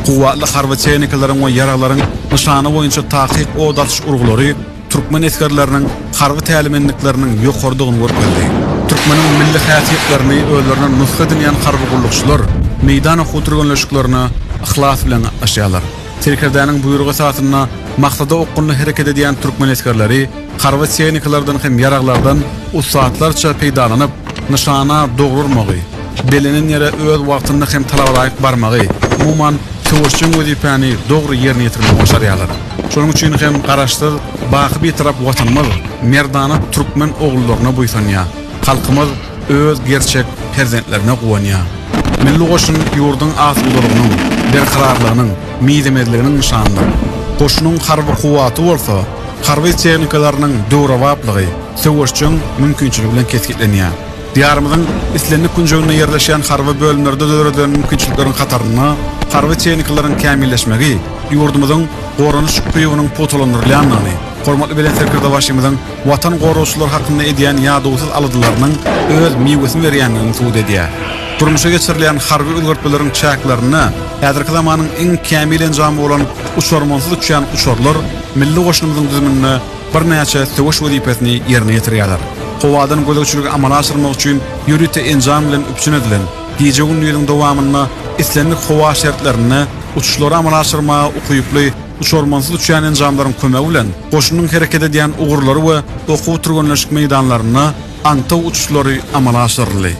Kuwatly harby çeýniklerin we ýaralaryň nişany boýunça takyp odatış urglary Türkmen eskerleriniň harby tälimendikleriniň ýokardygyny görkezdi. Türkmeniň milli häsiýetlerini özlerine nusra edilýän harby gullukçylar meýdana huturganlaşyklaryny ihlas bilen aşýarlar. Serkerdäniň buýrugy satyna maksada okunly hereket edýän türkmen eskerleri harby çeýniklerden hem ýaraglardan usatlarça peýdalanyp nişana dogrurmagy, belinin ýere öz wagtyny hem talabalaýyk barmagy, umuman töwüşçüň wezipany dogry ýerine ýetirmegi başarýarlar. Şonuň üçin hem garaşdyr baky bir tarap watanymyz merdana türkmen ogullarına buýsanýar. Halkymyz öz gerçek perzentlerine gowanýar. Milli goşun ýurdun asyldygynyň, berkararlygynyň, miýdemedliginiň nişandyr. Goşunyň harby kuwaty bolsa, harby çeýniklerini döwrawaplygy, töwüşçüň mümkinçiligi bilen keskitlenýär. Diyarımızın islenlik kunjoguna yerleşen harby bölümlerde döwreden mümkinçiliklerin kataryna harby çeýniklerin kämilleşmegi, ýurdumyzyň goranyş güýüniň potolandyrylýanyny, hormatly bilen serkerde başymyzyň watan gorowçylar hakynda edýän ýadygysyz aladylarynyň öz miwesini berýändigini suwd edýär. Durmuşa geçirilýän harby özgertmeleriň çäklaryny häzirki zamanyň iň kämil enjamy bolan uçurmansyz uçýan uçurlar milli goşunymyzyň düzümine bir näçe töwüş wezipesini ýerine ýetirýärler. Kowadan gözükçülügi amala aşyrmak üçin ýürüte enjam bilen üpçün edilen gije günüň dowamyna islenlik howa şertlerini uçuşlary amala aşyrmaga ukuyuply uçurmansyz uçýan enjamlaryň kömegi bilen goşunyň hereket edýän ugurlary we okuw turganlaşyk meýdanlaryna anta uçuşlary amala aşyryldy.